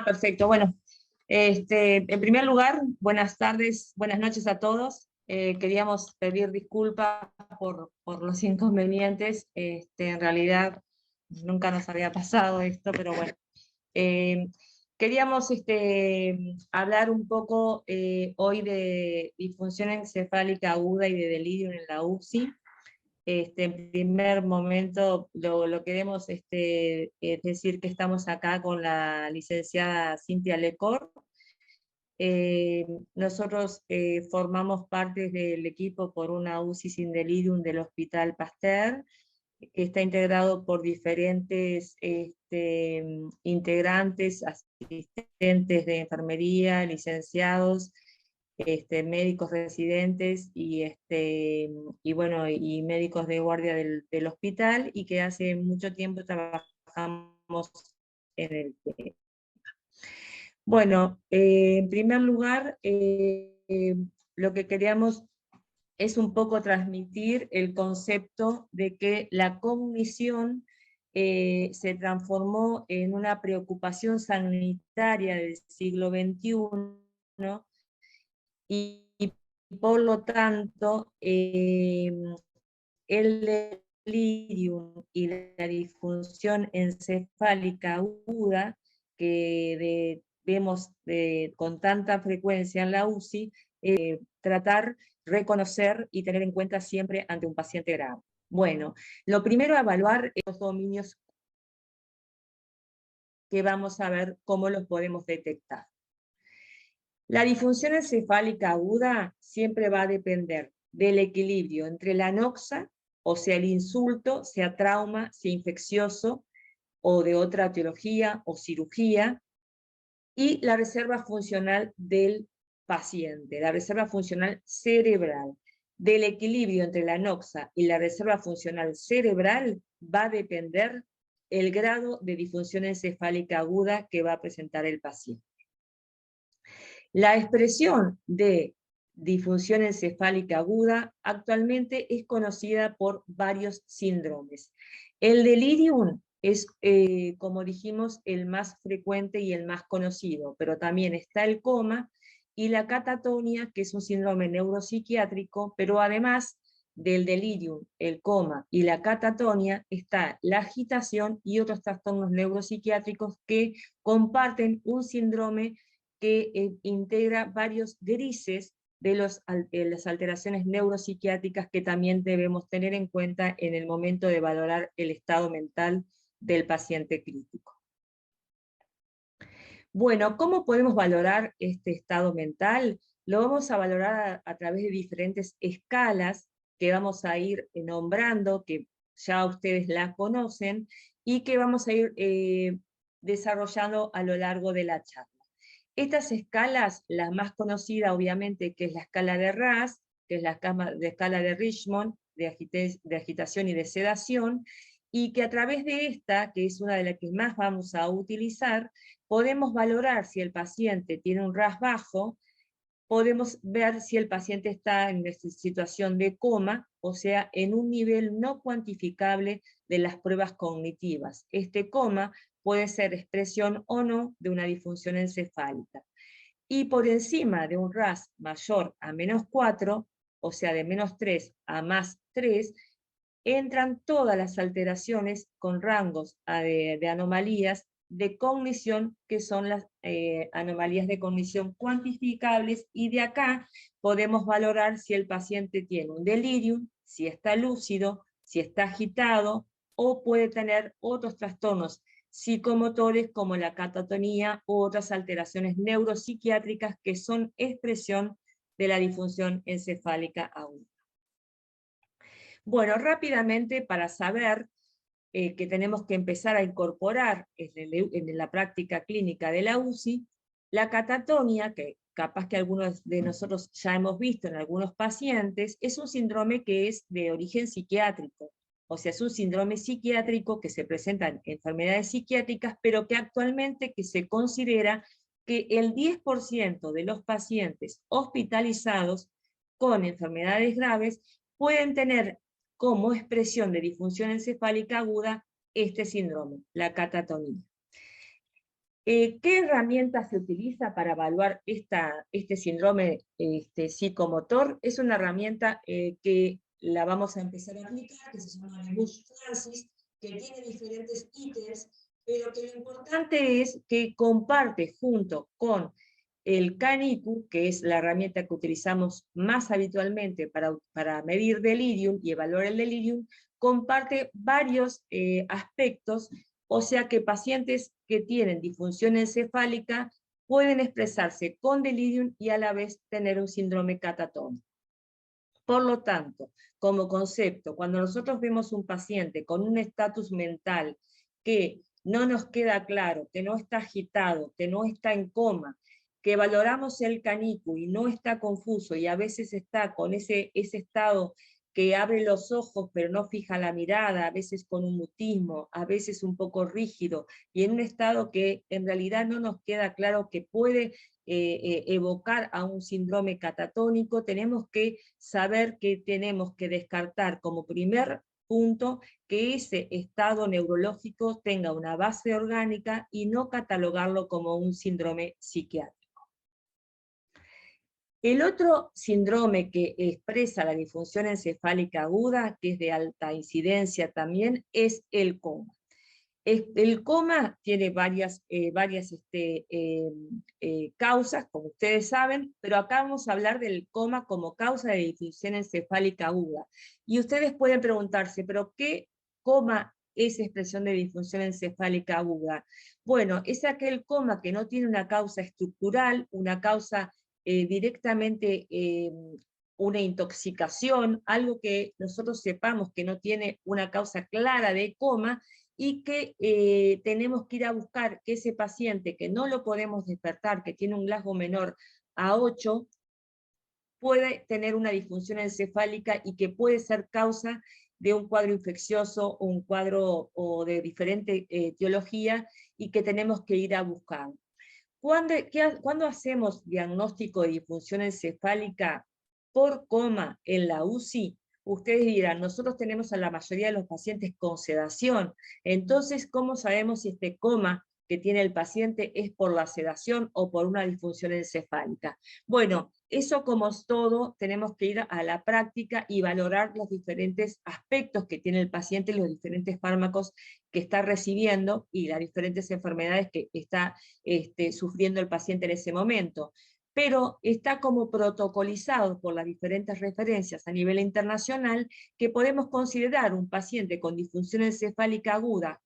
Perfecto. Bueno, en primer lugar, buenas tardes, buenas noches a todos. Queríamos pedir disculpas por los inconvenientes. En realidad, nunca nos había pasado esto, pero bueno. Eh, Queríamos hablar un poco hoy de disfunción encefálica aguda y de delirio en la UCI. En primer momento lo queremos es decir que estamos acá con la licenciada Cintia Lecor. Nosotros formamos parte del equipo por una UCI sin delirium del Hospital Pasteur, que está integrado por diferentes integrantes, asistentes de enfermería, licenciados, médicos residentes y bueno, y médicos de guardia del hospital, y que hace mucho tiempo trabajamos en el tema. Bueno, en primer lugar, lo que queríamos es un poco transmitir el concepto de que la cognición se transformó en una preocupación sanitaria del siglo XXI, y por lo tanto el delirium y la disfunción encefálica aguda que vemos con tanta frecuencia en la UCI, tratar, reconocer y tener en cuenta siempre ante un paciente grave. Bueno, lo primero a evaluar es los dominios que vamos a ver cómo los podemos detectar. La disfunción encefálica aguda siempre va a depender del equilibrio entre la anoxa, o sea el insulto, sea trauma, sea infeccioso, o de otra etiología o cirugía, y la reserva funcional del paciente, la reserva funcional cerebral. Del equilibrio entre la anoxa y la reserva funcional cerebral va a depender el grado de disfunción encefálica aguda que va a presentar el paciente. La expresión de disfunción encefálica aguda actualmente es conocida por varios síndromes. El delirium es, como dijimos, el más frecuente y el más conocido, pero también está el coma y la catatonia, que es un síndrome neuropsiquiátrico, pero además del delirium, el coma y la catatonia está la agitación y otros trastornos neuropsiquiátricos que comparten un síndrome que integra varios grises de las alteraciones neuropsiquiátricas que también debemos tener en cuenta en el momento de valorar el estado mental del paciente crítico. Bueno, ¿cómo podemos valorar este estado mental? Lo vamos a valorar a través de diferentes escalas que vamos a ir nombrando, que ya ustedes la conocen, y que vamos a ir desarrollando a lo largo de la charla. Estas escalas, la más conocida obviamente, que es la escala de RASS, que es la escala de Richmond, de agitación y de sedación, y que a través de esta, que es una de las que más vamos a utilizar, podemos valorar si el paciente tiene un RASS bajo, podemos ver si el paciente está en situación de coma, o sea, en un nivel no cuantificable de las pruebas cognitivas. Este coma puede ser expresión o no de una disfunción encefálica. Y por encima de un RASS mayor a -4, o sea, de -3 a +3, entran todas las alteraciones con rangos de anomalías de cognición, que son las anomalías de cognición cuantificables, y de acá podemos valorar si el paciente tiene un delirium, si está lúcido, si está agitado, o puede tener otros trastornos psicomotores como la catatonía u otras alteraciones neuropsiquiátricas que son expresión de la disfunción encefálica aguda. Bueno, rápidamente, para saber que tenemos que empezar a incorporar en la práctica clínica de la UCI, la catatonia, que capaz que algunos de nosotros ya hemos visto en algunos pacientes, es un síndrome que es de origen psiquiátrico. O sea, es un síndrome psiquiátrico que se presenta en enfermedades psiquiátricas, pero que actualmente que se considera que el 10% de los pacientes hospitalizados con enfermedades graves pueden tener como expresión de disfunción encefálica aguda este síndrome, la catatonía. ¿Qué herramienta se utiliza para evaluar este síndrome psicomotor? Es una herramienta que la vamos a empezar a aplicar, que se llama Bush Francis, que tiene diferentes ítems, pero que lo importante es que comparte junto con el CANICU, que es la herramienta que utilizamos más habitualmente para medir delirium y evaluar el delirium, comparte varios aspectos, o sea que pacientes que tienen disfunción encefálica pueden expresarse con delirium y a la vez tener un síndrome catatónico. Por lo tanto, como concepto, cuando nosotros vemos un paciente con un estatus mental que no nos queda claro, que no está agitado, que no está en coma, que valoramos el CANICU y no está confuso y a veces está con ese estado que abre los ojos pero no fija la mirada, a veces con un mutismo, a veces un poco rígido, y en un estado que en realidad no nos queda claro que puede evocar a un síndrome catatónico, tenemos que saber que tenemos que descartar como primer punto que ese estado neurológico tenga una base orgánica y no catalogarlo como un síndrome psiquiátrico. El otro síndrome que expresa la disfunción encefálica aguda, que es de alta incidencia también, es el coma. El coma tiene varias causas, como ustedes saben, pero acá vamos a hablar del coma como causa de disfunción encefálica aguda. Y ustedes pueden preguntarse, ¿pero qué coma es expresión de disfunción encefálica aguda? Bueno, es aquel coma que no tiene una causa estructural, una causa directamente una intoxicación, algo que nosotros sepamos que no tiene una causa clara de coma, y que tenemos que ir a buscar que ese paciente que no lo podemos despertar, que tiene un Glasgow menor a 8, puede tener una disfunción encefálica y que puede ser causa de un cuadro infeccioso o un cuadro o de diferente etiología y que tenemos que ir a buscar. ¿Cuándo hacemos diagnóstico de disfunción encefálica por coma en la UCI? Ustedes dirán, nosotros tenemos a la mayoría de los pacientes con sedación, entonces, ¿cómo sabemos si este coma que tiene el paciente es por la sedación o por una disfunción encefálica? Bueno, eso como es todo, tenemos que ir a la práctica y valorar los diferentes aspectos que tiene el paciente, los diferentes fármacos que está recibiendo y las diferentes enfermedades que está sufriendo el paciente en ese momento. Pero está como protocolizado por las diferentes referencias a nivel internacional que podemos considerar un paciente con disfunción encefálica aguda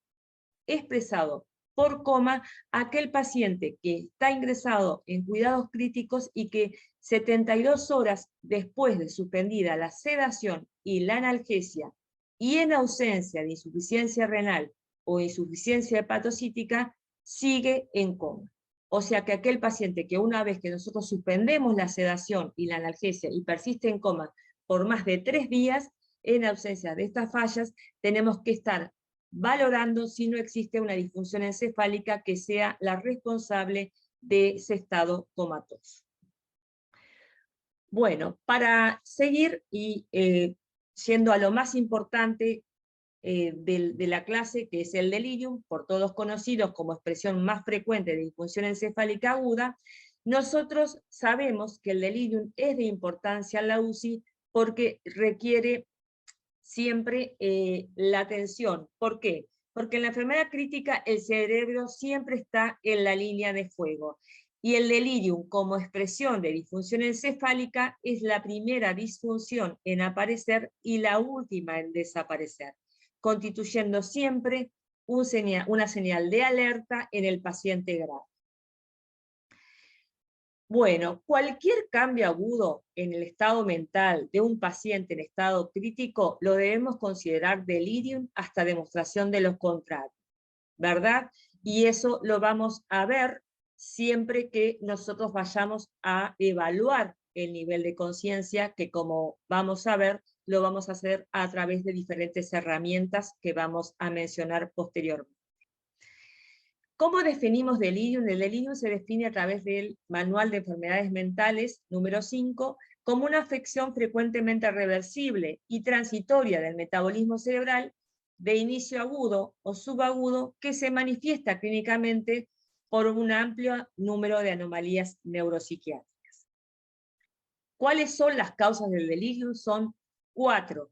expresado por coma aquel paciente que está ingresado en cuidados críticos y que 72 horas después de suspendida la sedación y la analgesia y en ausencia de insuficiencia renal o insuficiencia hepatocítica sigue en coma. O sea que aquel paciente que una vez que nosotros suspendemos la sedación y la analgesia y persiste en coma por más de 3 días, en ausencia de estas fallas, tenemos que estar valorando si no existe una disfunción encefálica que sea la responsable de ese estado comatoso. Bueno, para seguir y yendo a lo más importante de la clase, que es el delirium, por todos conocidos como expresión más frecuente de disfunción encefálica aguda, nosotros sabemos que el delirium es de importancia en la UCI porque requiere siempre la atención. ¿Por qué? Porque en la enfermedad crítica el cerebro siempre está en la línea de fuego. Y el delirium como expresión de disfunción encefálica es la primera disfunción en aparecer y la última en desaparecer, constituyendo siempre una señal de alerta en el paciente grave. Bueno, cualquier cambio agudo en el estado mental de un paciente en estado crítico lo debemos considerar delirium hasta demostración de lo contrario, ¿verdad? Y eso lo vamos a ver siempre que nosotros vayamos a evaluar el nivel de conciencia, que como vamos a ver, lo vamos a hacer a través de diferentes herramientas que vamos a mencionar posteriormente. ¿Cómo definimos delirium? El delirium se define a través del Manual de Enfermedades Mentales, número 5, como una afección frecuentemente reversible y transitoria del metabolismo cerebral de inicio agudo o subagudo que se manifiesta clínicamente por un amplio número de anomalías neuropsiquiátricas. ¿Cuáles son las causas del delirium? Son 4.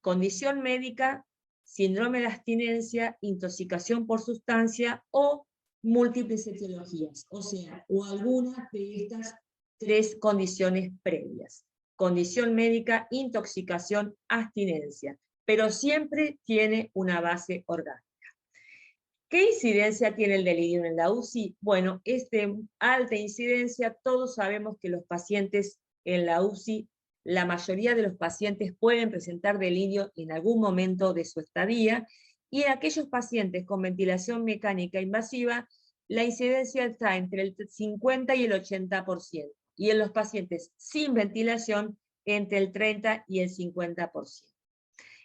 Condición médica, síndrome de abstinencia, intoxicación por sustancia o múltiples etiologías, o sea, o algunas de estas 3 condiciones previas. Condición médica, intoxicación, abstinencia, pero siempre tiene una base orgánica. ¿Qué incidencia tiene el delirio en la UCI? Bueno, es de alta incidencia. Todos sabemos que los pacientes en la UCI, la mayoría de los pacientes pueden presentar delirio en algún momento de su estadía, y en aquellos pacientes con ventilación mecánica invasiva, la incidencia está entre el 50 y el 80%, y en los pacientes sin ventilación, entre el 30 y el 50%.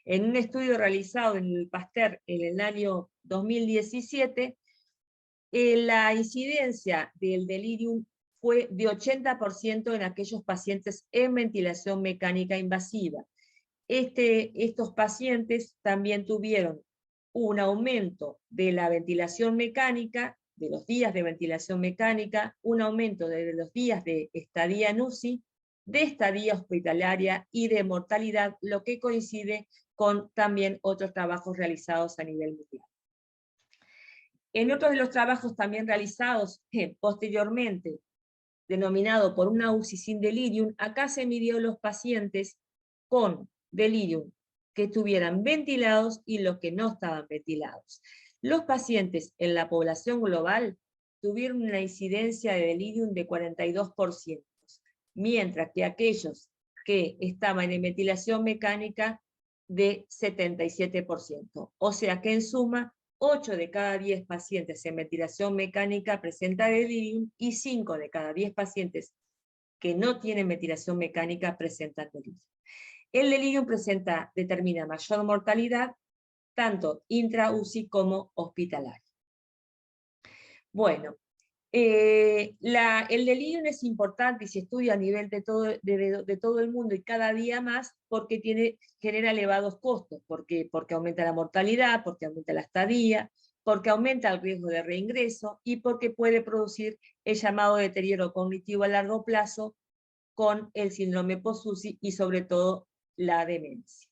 En un estudio realizado en el Pasteur en el año 2017, la incidencia del delirium fue de 80% en aquellos pacientes en ventilación mecánica invasiva. Estos pacientes también tuvieron un aumento de la ventilación mecánica, de los días de ventilación mecánica, un aumento de los días de estadía en UCI, de estadía hospitalaria y de mortalidad, lo que coincide con también otros trabajos realizados a nivel mundial. En otros de los trabajos también realizados posteriormente, denominado por una UCI sin delirium, acá se midió los pacientes con delirium que estuvieran ventilados y los que no estaban ventilados. Los pacientes en la población global tuvieron una incidencia de delirium de 42%, mientras que aquellos que estaban en ventilación mecánica de 77%. O sea que en suma, 8 de cada 10 pacientes en ventilación mecánica presentan delirium y 5 de cada 10 pacientes que no tienen ventilación mecánica presentan delirium. El delirium determina mayor mortalidad, tanto intra-UCI como hospitalaria. Bueno, el delirium es importante y se estudia a nivel de todo el mundo y cada día más porque genera elevados costos, porque aumenta la mortalidad, porque aumenta la estadía, porque aumenta el riesgo de reingreso y porque puede producir el llamado deterioro cognitivo a largo plazo con el síndrome post-UCI y sobre todo la demencia.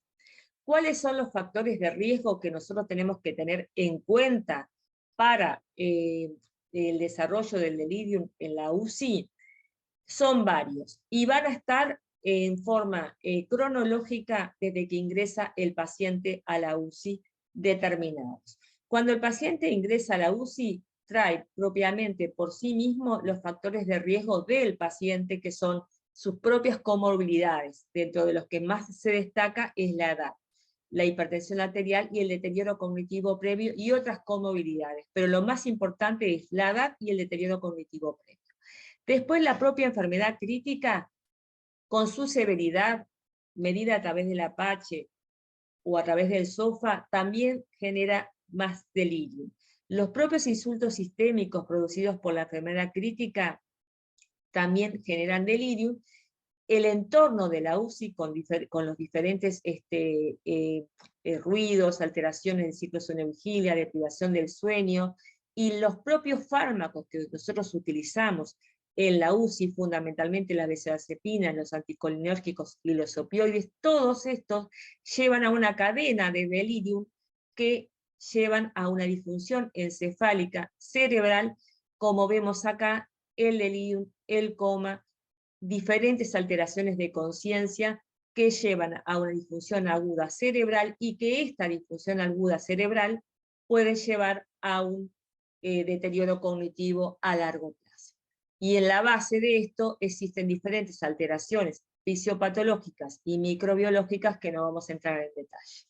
¿Cuáles son los factores de riesgo que nosotros tenemos que tener en cuenta para el desarrollo del delirium en la UCI? Son varios y van a estar en forma cronológica desde que ingresa el paciente a la UCI determinados. Cuando el paciente ingresa a la UCI, trae propiamente por sí mismo los factores de riesgo del paciente, que son sus propias comorbilidades. Dentro de los que más se destaca es la edad, la hipertensión arterial y el deterioro cognitivo previo y otras comorbilidades. Pero lo más importante es la edad y el deterioro cognitivo previo. Después, la propia enfermedad crítica, con su severidad, medida a través del Apache o a través del SOFA, también genera más delirio. Los propios insultos sistémicos producidos por la enfermedad crítica también generan delirio. El entorno de la UCI con los diferentes ruidos, alteraciones del ciclo sueño-vigilia, deprivación del sueño, y los propios fármacos que nosotros utilizamos en la UCI, fundamentalmente la benzodiazepina, los anticolinérgicos y los opioides, todos estos llevan a una cadena de delirium que llevan a una disfunción encefálica cerebral, como vemos acá, el delirium, el coma, diferentes alteraciones de conciencia que llevan a una disfunción aguda cerebral y que esta disfunción aguda cerebral puede llevar a un deterioro cognitivo a largo plazo. Y en la base de esto existen diferentes alteraciones fisiopatológicas y microbiológicas que no vamos a entrar en detalle.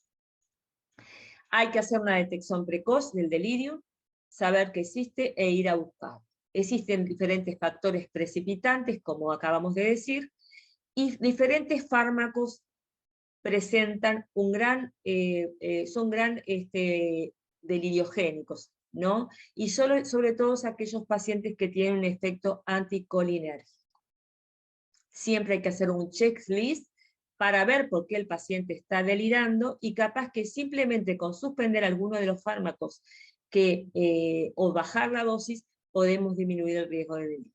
Hay que hacer una detección precoz del delirio, saber que existe e ir a buscar. Existen diferentes factores precipitantes, como acabamos de decir, y diferentes fármacos presentan son gran deliriogénicos, ¿no? Y sobre todo aquellos pacientes que tienen un efecto anticolinérgico. Siempre hay que hacer un checklist para ver por qué el paciente está delirando, y capaz que simplemente con suspender alguno de los fármacos o bajar la dosis podemos disminuir el riesgo de delirio.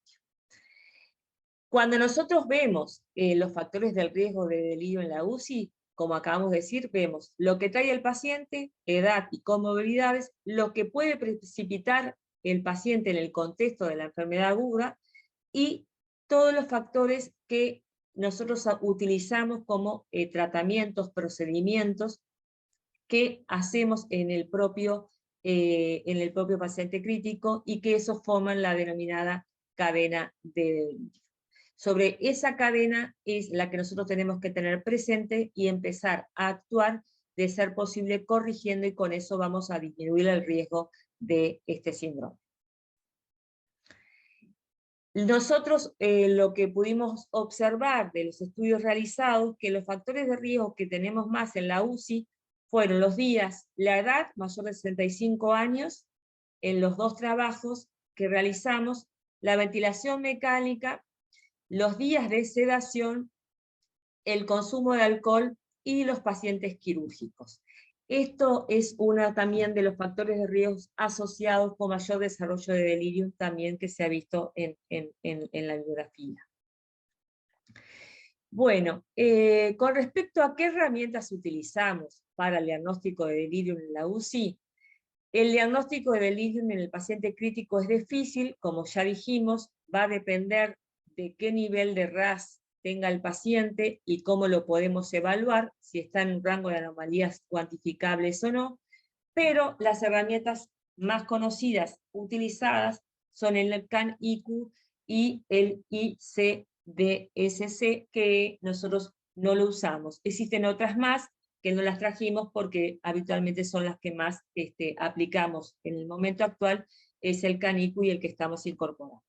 Cuando nosotros vemos los factores del riesgo de delirio en la UCI, como acabamos de decir, vemos lo que trae el paciente, edad y comorbilidades, lo que puede precipitar el paciente en el contexto de la enfermedad aguda y todos los factores que nosotros utilizamos como tratamientos, procedimientos que hacemos en el propio paciente crítico y que eso forman la denominada cadena de delirio. Sobre esa cadena es la que nosotros tenemos que tener presente y empezar a actuar, de ser posible, corrigiendo, y con eso vamos a disminuir el riesgo de este síndrome. Nosotros lo que pudimos observar de los estudios realizados, que los factores de riesgo que tenemos más en la UCI fueron los días, la edad mayor de 65 años, en los dos trabajos que realizamos, la ventilación mecánica, los días de sedación, el consumo de alcohol y los pacientes quirúrgicos. Esto es uno también de los factores de riesgo asociados con mayor desarrollo de delirium también que se ha visto en la bibliografía. Bueno, con respecto a qué herramientas utilizamos para el diagnóstico de delirium en la UCI, el diagnóstico de delirium en el paciente crítico es difícil, como ya dijimos, va a depender de qué nivel de RAS tenga el paciente y cómo lo podemos evaluar, si está en un rango de anomalías cuantificables o no, pero las herramientas más conocidas, utilizadas, son el CAN-IQ y el ICDSC, que nosotros no lo usamos. Existen otras más que no las trajimos porque habitualmente son las que más aplicamos en el momento actual, es el CAN-IQ y el que estamos incorporando.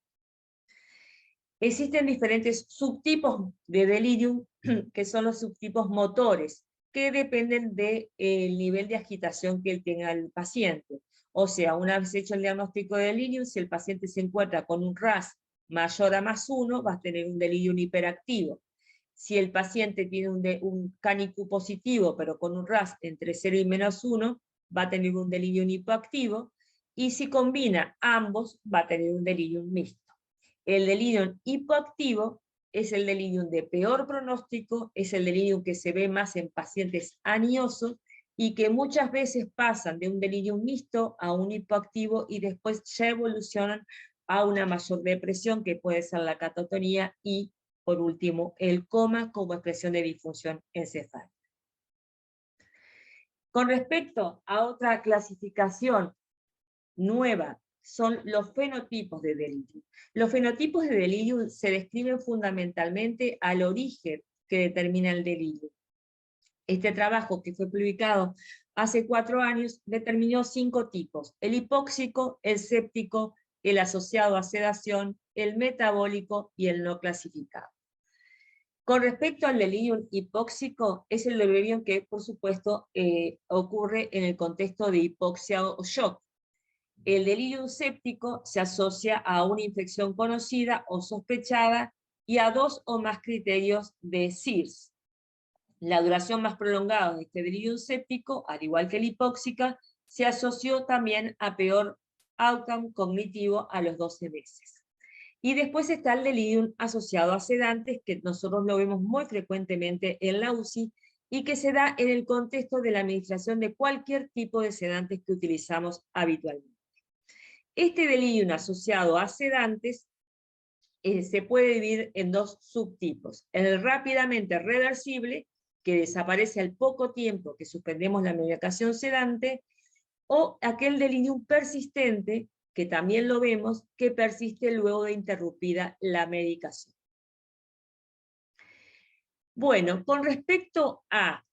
Existen diferentes subtipos de delirium, que son los subtipos motores, que dependen del nivel de agitación que tenga el paciente. O sea, una vez hecho el diagnóstico de delirium, si el paciente se encuentra con un RAS mayor a +1, va a tener un delirium hiperactivo. Si el paciente tiene un CAN-IQ positivo, pero con un RAS entre 0 y -1, va a tener un delirium hipoactivo, y si combina ambos, va a tener un delirium mixto. El delirium hipoactivo es el delirium de peor pronóstico, es el delirium que se ve más en pacientes aniosos y que muchas veces pasan de un delirium mixto a un hipoactivo y después ya evolucionan a una mayor depresión, que puede ser la catatonía, y por último el coma como expresión de disfunción encefálica. Con respecto a otra clasificación nueva, son los fenotipos de delirium. Los fenotipos de delirium se describen fundamentalmente al origen que determina el delirium. Este trabajo, que fue publicado hace 4 años, determinó 5 tipos: el hipóxico, el séptico, el asociado a sedación, el metabólico y el no clasificado. Con respecto al delirium hipóxico, es el delirium que, por supuesto, ocurre en el contexto de hipoxia o shock. El delirium séptico se asocia a una infección conocida o sospechada y a 2 o más criterios de SIRS. La duración más prolongada de este delirium séptico, al igual que el hipóxica, se asoció también a peor outcome cognitivo a los 12 meses. Y después está el delirium asociado a sedantes, que nosotros lo vemos muy frecuentemente en la UCI y que se da en el contexto de la administración de cualquier tipo de sedantes que utilizamos habitualmente. Este delirium asociado a sedantes se puede dividir en 2 subtipos: el rápidamente reversible, que desaparece al poco tiempo que suspendemos la medicación sedante, o aquel delirium persistente, que también lo vemos, que persiste luego de interrumpida la medicación. Bueno, con respecto a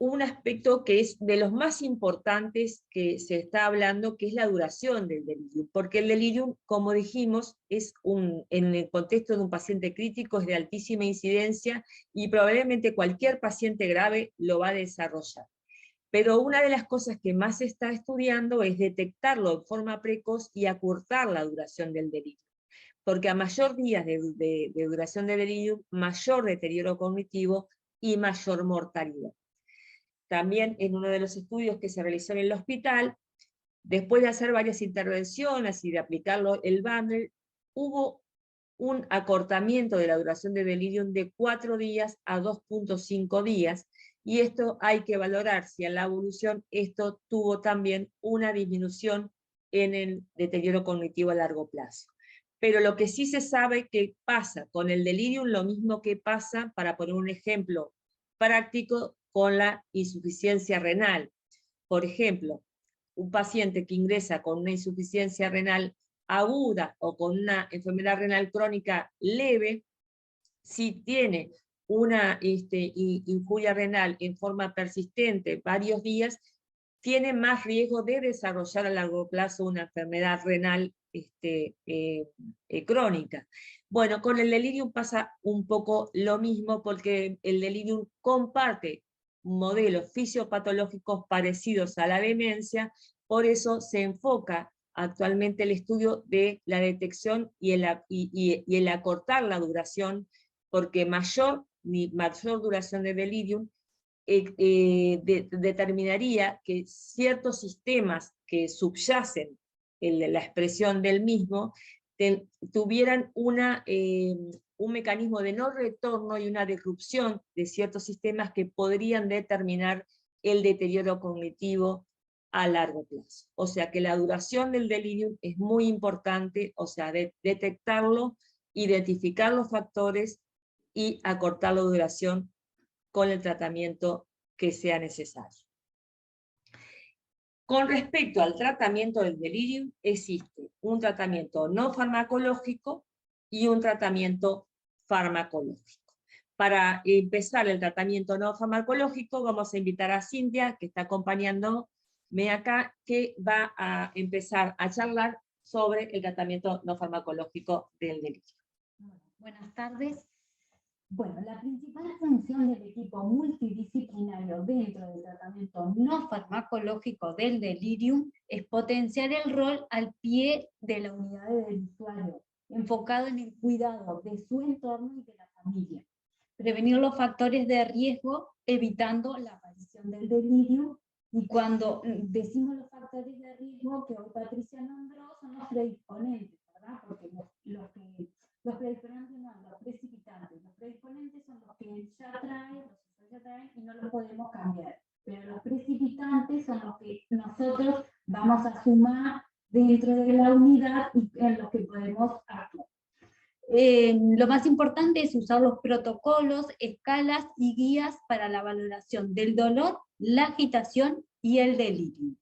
un aspecto que es de los más importantes que se está hablando, que es la duración del delirium, porque el delirium, como dijimos, en el contexto de un paciente crítico es de altísima incidencia y probablemente cualquier paciente grave lo va a desarrollar. Pero una de las cosas que más se está estudiando es detectarlo de forma precoz y acortar la duración del delirium, porque a mayor días de duración del delirium, mayor deterioro cognitivo y mayor mortalidad. También en uno de los estudios que se realizó en el hospital, Después de hacer varias intervenciones y de aplicarlo el bundle, hubo un acortamiento de la duración de delirium de 4 días a 2.5 días, y esto hay que valorar si en la evolución esto tuvo también una disminución en el deterioro cognitivo a largo plazo. Pero lo que sí se sabe que pasa con el delirium, lo mismo que pasa, para poner un ejemplo práctico, con la insuficiencia renal. Por ejemplo, un paciente que ingresa con una insuficiencia renal aguda o con una enfermedad renal crónica leve, si tiene una injuria renal en forma persistente varios días, tiene más riesgo de desarrollar a largo plazo una enfermedad renal crónica. Bueno, con el delirium pasa un poco lo mismo, porque el delirium comparte modelos fisiopatológicos parecidos a la demencia, por eso se enfoca actualmente el estudio de la detección y el acortar la duración, porque mayor duración de delirium determinaría que ciertos sistemas que subyacen en la expresión del mismo tuvieran un mecanismo de no retorno y una disrupción de ciertos sistemas que podrían determinar el deterioro cognitivo a largo plazo. O sea que la duración del delirium es muy importante, o sea, detectarlo, identificar los factores y acortar la duración con el tratamiento que sea necesario. Con respecto al tratamiento del delirium, existe un tratamiento no farmacológico y un tratamiento farmacológico. Para empezar el tratamiento no farmacológico, vamos a invitar a Cintia, que está acompañándome acá, que va a empezar a charlar sobre el tratamiento no farmacológico del delirium. Buenas tardes. Bueno, la principal función del equipo multidisciplinario dentro del tratamiento no farmacológico del delirium es potenciar el rol al pie de la unidad del usuario, enfocado en el cuidado de su entorno y de la familia. Prevenir los factores de riesgo, evitando la aparición del delirium. Y cuando decimos los factores de riesgo que hoy Patricia nombró, son los predisponentes, ¿verdad? Porque los predisponentes no, los precipitantes. Los predisponentes son los que ya traen y no los podemos cambiar. Pero los precipitantes son los que nosotros vamos a sumar dentro de la unidad y en los que podemos actuar. Lo más importante es usar los protocolos, escalas y guías para la valoración del dolor, la agitación y el delirio.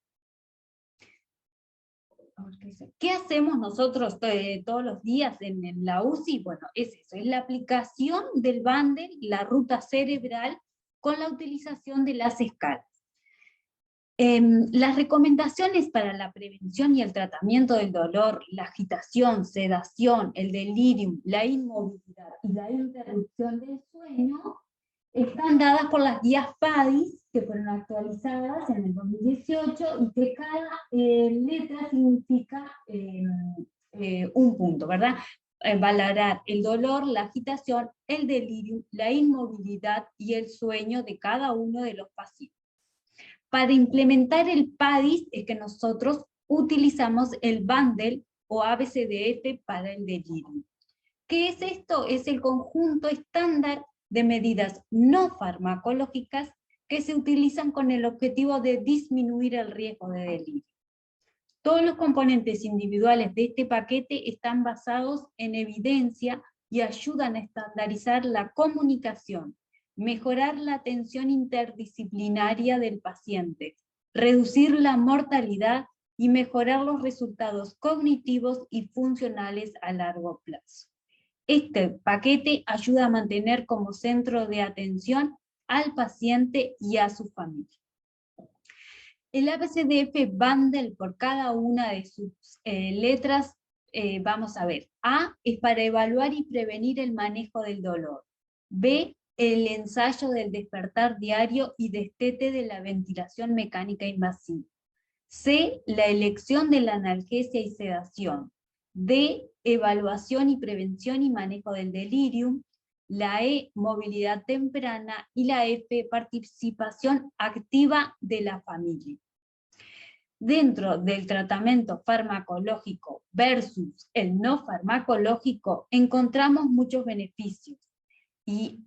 ¿Qué hacemos nosotros todos los días en la UCI? Bueno, es eso, es la aplicación del bundle, la ruta cerebral, con la utilización de las escalas. Las recomendaciones para la prevención y el tratamiento del dolor, la agitación, sedación, el delirium, la inmovilidad y la interrupción del sueño están dadas por las guías PADIS, que fueron actualizadas en el 2018, y que cada letra significa un punto, ¿verdad? Valorar el dolor, la agitación, el delirium, la inmovilidad y el sueño de cada uno de los pacientes. Para implementar el PADIS es que nosotros utilizamos el bundle o ABCDF para el delirium. ¿Qué es esto? Es el conjunto estándar de medidas no farmacológicas que se utilizan con el objetivo de disminuir el riesgo de delirio. Todos los componentes individuales de este paquete están basados en evidencia y ayudan a estandarizar la comunicación, mejorar la atención interdisciplinaria del paciente, reducir la mortalidad y mejorar los resultados cognitivos y funcionales a largo plazo. Este paquete ayuda a mantener como centro de atención al paciente y a su familia. El ABCDF bundle, por cada una de sus letras, vamos a ver. A es para evaluar y prevenir el manejo del dolor. B, el ensayo del despertar diario y destete de la ventilación mecánica invasiva. C, la elección de la analgesia y sedación. D, evaluación y prevención y manejo del delirium. La E, movilidad temprana. Y la F, participación activa de la familia. Dentro del tratamiento farmacológico versus el no farmacológico, encontramos muchos beneficios. Y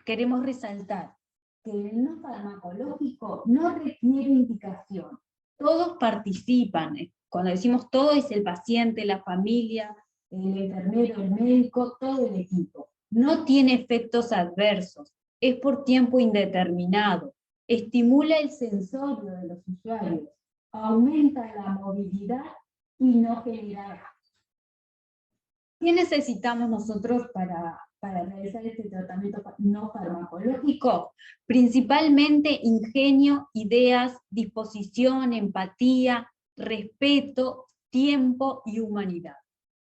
queremos resaltar que el no farmacológico no requiere indicación. Todos participan. Cuando decimos todo, es el paciente, la familia, el enfermero, el médico, todo el equipo. No tiene efectos adversos. Es por tiempo indeterminado. Estimula el sensorio de los usuarios. Aumenta la movilidad y no genera gastos. ¿Qué necesitamos nosotros para realizar este tratamiento no farmacológico? Principalmente ingenio, ideas, disposición, empatía, respeto, tiempo y humanidad.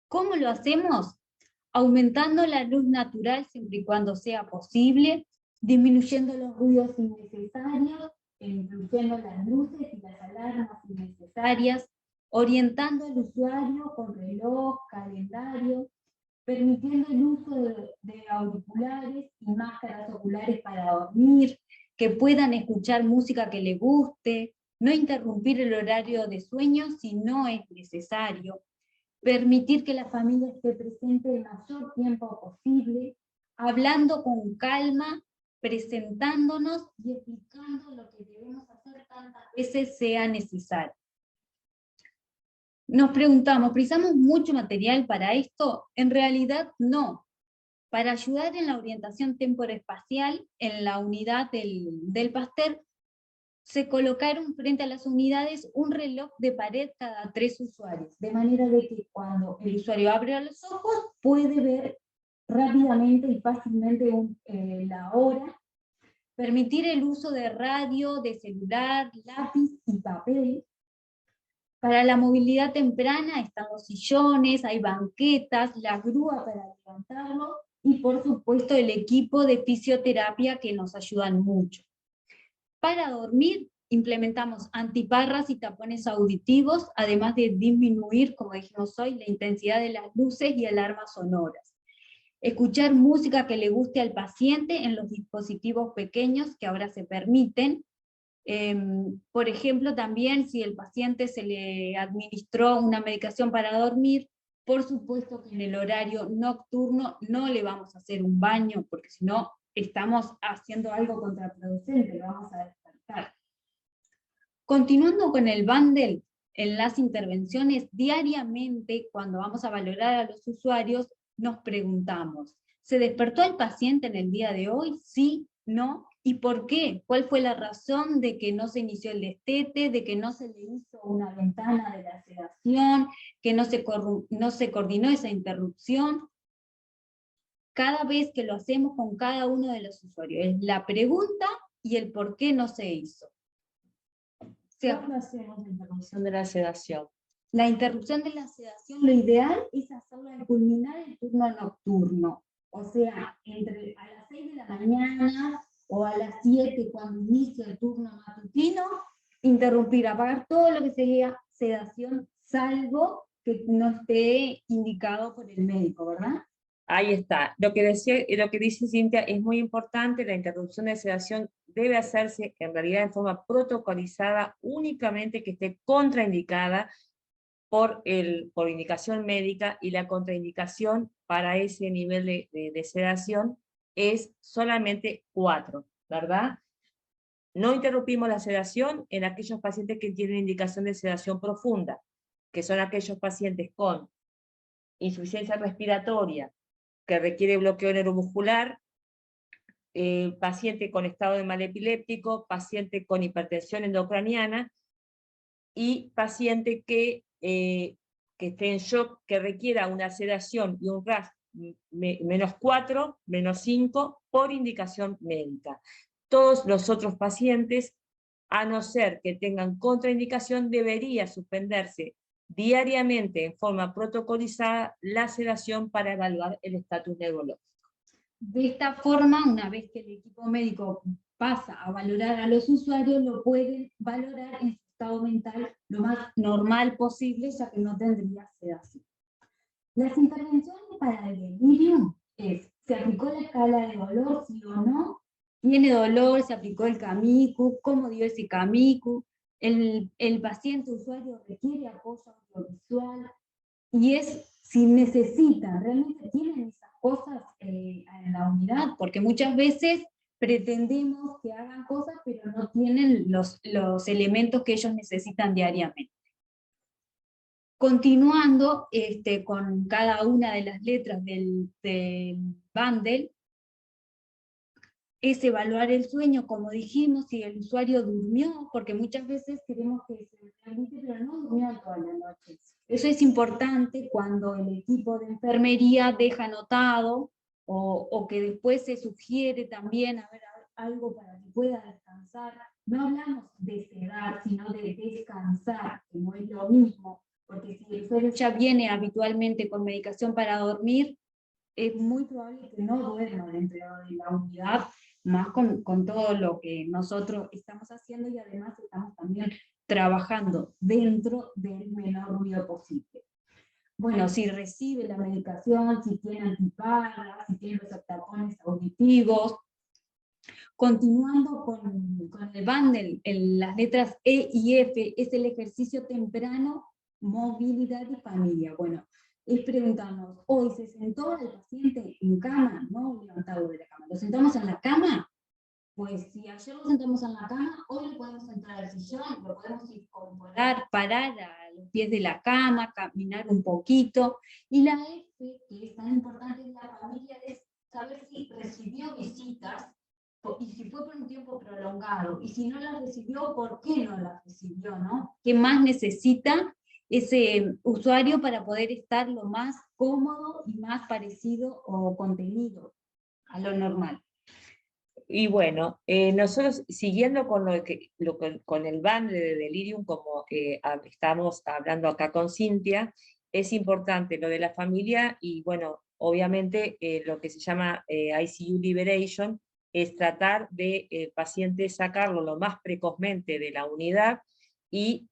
¿Cómo lo hacemos? Aumentando la luz natural siempre y cuando sea posible, disminuyendo los ruidos innecesarios, incluyendo las luces y las alarmas innecesarias, orientando al usuario con reloj, calendario, permitiendo el uso de auriculares y máscaras oculares para dormir, que puedan escuchar música que les guste, no interrumpir el horario de sueño si no es necesario, permitir que la familia esté presente el mayor tiempo posible, hablando con calma, presentándonos y explicando lo que debemos hacer tantas veces sea necesario. Nos preguntamos, ¿precisamos mucho material para esto? En realidad no. Para ayudar en la orientación temporoespacial, en la unidad del Pasteur, se colocaron frente a las unidades un reloj de pared cada 3 usuarios, de manera de que cuando el usuario abre los ojos puede ver rápidamente y fácilmente la hora, permitir el uso de radio, de celular, lápiz y papel. Para la movilidad temprana están los sillones, hay banquetas, la grúa para levantarlo y por supuesto el equipo de fisioterapia que nos ayudan mucho. Para dormir implementamos antiparras y tapones auditivos, además de disminuir, como dijimos hoy, la intensidad de las luces y alarmas sonoras. Escuchar música que le guste al paciente en los dispositivos pequeños que ahora se permiten. Por ejemplo, también si el paciente se le administró una medicación para dormir, por supuesto que en el horario nocturno no le vamos a hacer un baño, porque si no estamos haciendo algo contraproducente, lo vamos a despertar. Continuando con el bundle, en las intervenciones, diariamente, cuando vamos a valorar a los usuarios, nos preguntamos, ¿se despertó el paciente en el día de hoy? ¿Sí? ¿No? ¿Y por qué? ¿Cuál fue la razón de que no se inició el destete, de que no se le hizo una ventana de la sedación, que no se coordinó esa interrupción? Cada vez que lo hacemos con cada uno de los usuarios, es la pregunta y el por qué no se hizo. ¿Cómo hacemos la interrupción de la sedación? La interrupción de la sedación, lo ideal es hacerlo al culminar el turno nocturno. O sea, a las 6 de la mañana o a las 7 cuando inicia el turno matutino, interrumpir, apagar todo lo que sería sedación, salvo que no esté indicado por el médico, ¿verdad? Ahí está. Lo que dice Cintia es muy importante. La interrupción de sedación debe hacerse en realidad en forma protocolizada, únicamente que esté contraindicada por indicación médica, y la contraindicación para ese nivel de sedación es solamente 4, ¿verdad? No interrumpimos la sedación en aquellos pacientes que tienen indicación de sedación profunda, que son aquellos pacientes con insuficiencia respiratoria, que requiere bloqueo neuromuscular, paciente con estado de mal epiléptico, paciente con hipertensión endocraniana y paciente que esté en shock, que requiera una sedación y un RASS -4, -5 por indicación médica. Todos los otros pacientes, a no ser que tengan contraindicación, debería suspenderse diariamente en forma protocolizada la sedación para evaluar el estatus neurológico. De esta forma, una vez que el equipo médico pasa a valorar a los usuarios, lo pueden valorar en su estado mental lo más normal posible, ya que no tendría sedación. Las intervenciones para el delirium es, ¿se aplicó la escala de dolor, sí o no? ¿Tiene dolor? ¿Se aplicó el Kamiku? ¿Cómo dio ese Kamiku? el paciente usuario requiere apoyo audiovisual, y es si necesitan, realmente tienen esas cosas en la unidad, porque muchas veces pretendemos que hagan cosas, pero no tienen los elementos que ellos necesitan diariamente. Continuando con cada una de las letras del bundle, es evaluar el sueño, como dijimos, si el usuario durmió, porque muchas veces queremos que se realice, pero no durmió toda la noche. Eso es importante cuando el equipo de enfermería deja anotado, o que después se sugiere también, a ver, algo para que pueda descansar. No hablamos de sedar, sino de descansar, que no es lo mismo, porque si el usuario ya viene habitualmente con medicación para dormir, es muy probable que no duerma dentro de la unidad, más con todo lo que nosotros estamos haciendo, y además estamos también trabajando dentro del menor ruido posible. Bueno, si recibe la medicación, si tiene antiparras, si tiene los tapones auditivos. Continuando con el bundle, las letras E y F, es el ejercicio temprano, movilidad y familia. Bueno, es preguntarnos, hoy se sentó el paciente en cama, no levantado de la cama, ¿lo sentamos en la cama? Pues si ayer lo sentamos en la cama, hoy lo podemos sentar al sillón, lo podemos incorporar, parar a los pies de la cama, caminar un poquito. Y la F, que es tan importante en la familia, es saber si recibió visitas, y si fue por un tiempo prolongado, y si no las recibió, ¿por qué no las recibió, no? ¿Qué más necesita ese usuario para poder estar lo más cómodo y más parecido o contenido a lo normal? Y bueno, nosotros siguiendo con, con el bundle de delirium, como estamos hablando acá con Cintia, es importante lo de la familia y bueno, obviamente lo que se llama ICU Liberation es tratar de paciente sacarlo lo más precozmente de la unidad, y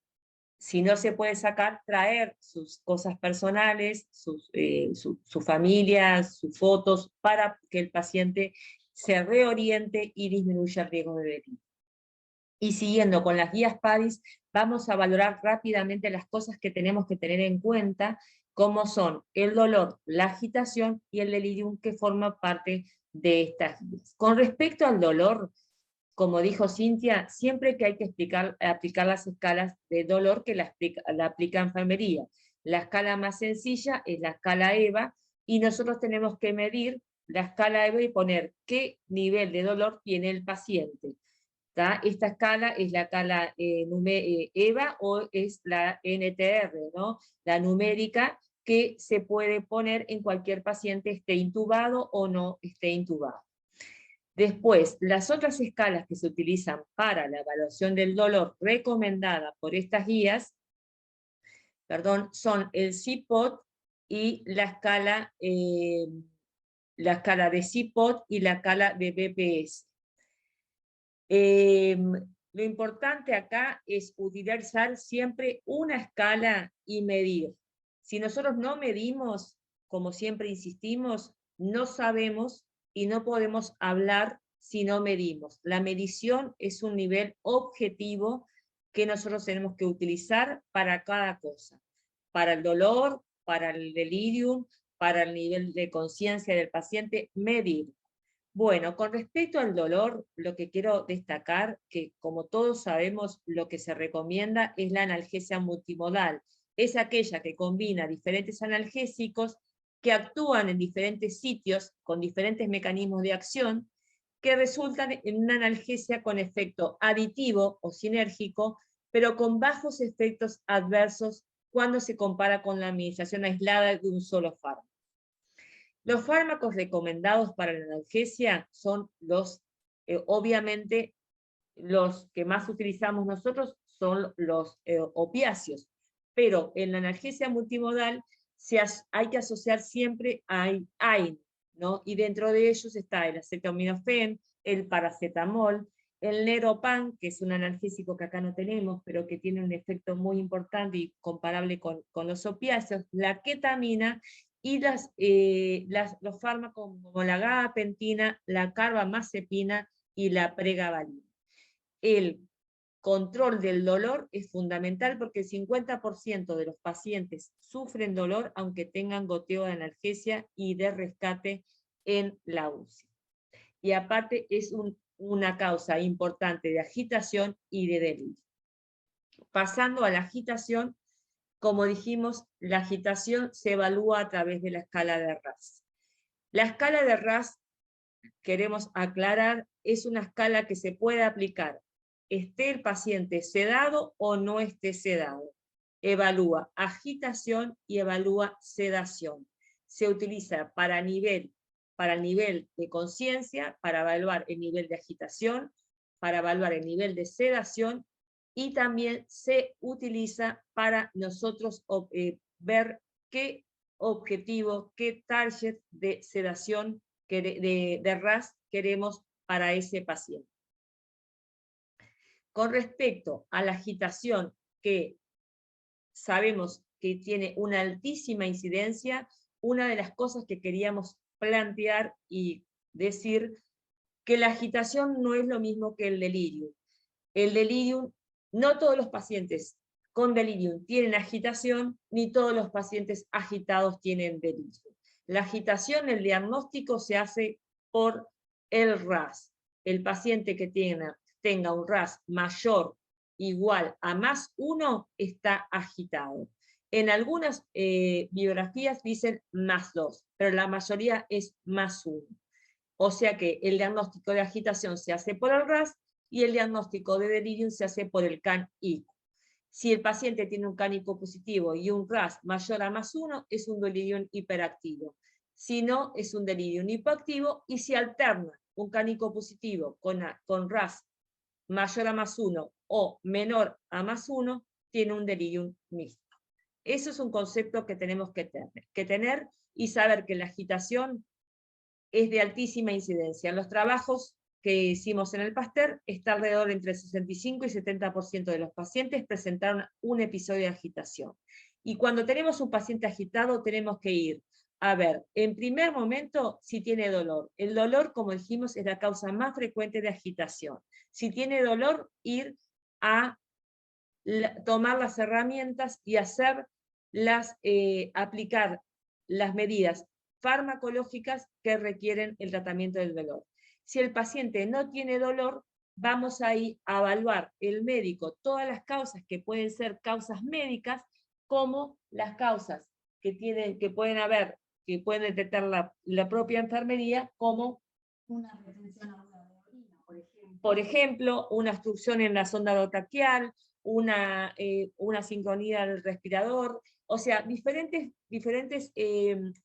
si no se puede sacar, traer sus cosas personales, su familia, sus fotos, para que el paciente se reoriente y disminuya el riesgo de delirio. Y siguiendo con las guías PADIS, vamos a valorar rápidamente las cosas que tenemos que tener en cuenta, como son el dolor, la agitación y el delirium, que forman parte de estas guías. Con respecto al dolor, como dijo Cintia, siempre que hay que aplicar las escalas de dolor que la aplica enfermería. La escala más sencilla es la escala EVA, y nosotros tenemos que medir la escala EVA y poner qué nivel de dolor tiene el paciente. ¿Tá? Esta escala es la escala EVA o es la NTR, ¿no? La numérica, que se puede poner en cualquier paciente, esté intubado o no esté intubado. Después, las otras escalas que se utilizan para la evaluación del dolor recomendada por estas guías, son el CPOT y la escala de CPOT y la escala de BPS. Lo importante acá es utilizar siempre una escala y medir. Si nosotros no medimos, como siempre insistimos, no sabemos y no podemos hablar si no medimos. La medición es un nivel objetivo que nosotros tenemos que utilizar para cada cosa. Para el dolor, para el delirium, para el nivel de conciencia del paciente, medir. Bueno, con respecto al dolor, lo que quiero destacar, que como todos sabemos, lo que se recomienda es la analgesia multimodal. Es aquella que combina diferentes analgésicos que actúan en diferentes sitios con diferentes mecanismos de acción, que resultan en una analgesia con efecto aditivo o sinérgico, pero con bajos efectos adversos cuando se compara con la administración aislada de un solo fármaco. Los fármacos recomendados para la analgesia son obviamente, los que más utilizamos nosotros son los opiáceos, pero en la analgesia multimodal hay que asociar siempre a AINE, ¿no? Y dentro de ellos está el acetaminofén, el paracetamol, el Neropan, que es un analgésico que acá no tenemos, pero que tiene un efecto muy importante y comparable con los opiáceos, la ketamina, y los fármacos como la gabapentina, la carbamazepina y la pregabalina. El control del dolor es fundamental porque el 50% de los pacientes sufren dolor aunque tengan goteo de analgesia y de rescate en la UCI. Y aparte es una causa importante de agitación y de delirio. Pasando a la agitación, como dijimos, la agitación se evalúa a través de la escala de RASS. La escala de RASS, queremos aclarar, es una escala que se puede aplicar, esté el paciente sedado o no esté sedado. Evalúa agitación y evalúa sedación. Se utiliza para el nivel de conciencia, para evaluar el nivel de agitación, para evaluar el nivel de sedación, y también se utiliza para nosotros ver qué objetivo, qué target de sedación, de RASS queremos para ese paciente. Con respecto a la agitación, que sabemos que tiene una altísima incidencia, una de las cosas que queríamos plantear y decir que la agitación no es lo mismo que el delirium. El delirium, no todos los pacientes con delirium tienen agitación, ni todos los pacientes agitados tienen delirium. La agitación, el diagnóstico se hace por el RASS. El paciente que tenga un RASS mayor igual a +1 está agitado. En algunas bibliografías dicen +2, pero la mayoría es +1. O sea que el diagnóstico de agitación se hace por el RASS y el diagnóstico de delirium se hace por el CAN-IQ. Si el paciente tiene un CAN-IQ positivo y un RASS mayor a +1, es un delirium hiperactivo. Si no, es un delirium hipoactivo, y si alterna un CAN-IQ positivo con RASS mayor a +1 o menor a +1, tiene un delirium mixto. Eso es un concepto que tenemos que tener y saber que la agitación es de altísima incidencia. En los trabajos que hicimos en el Pasteur, está alrededor entre el 65 y 70% de los pacientes presentaron un episodio de agitación. Y cuando tenemos un paciente agitado, tenemos que ir a ver, en primer momento, si tiene dolor. El dolor, como dijimos, es la causa más frecuente de agitación. Si tiene dolor, ir a tomar las herramientas y aplicar las medidas farmacológicas que requieren el tratamiento del dolor. Si el paciente no tiene dolor, vamos a ir a evaluar el médico todas las causas que pueden ser causas médicas, como las causas que pueden haber, que pueden detectar la propia enfermería, como una retención aguda de orina, por ejemplo, una obstrucción en la sonda orotraqueal, una sincronía del respirador, o sea, diferentes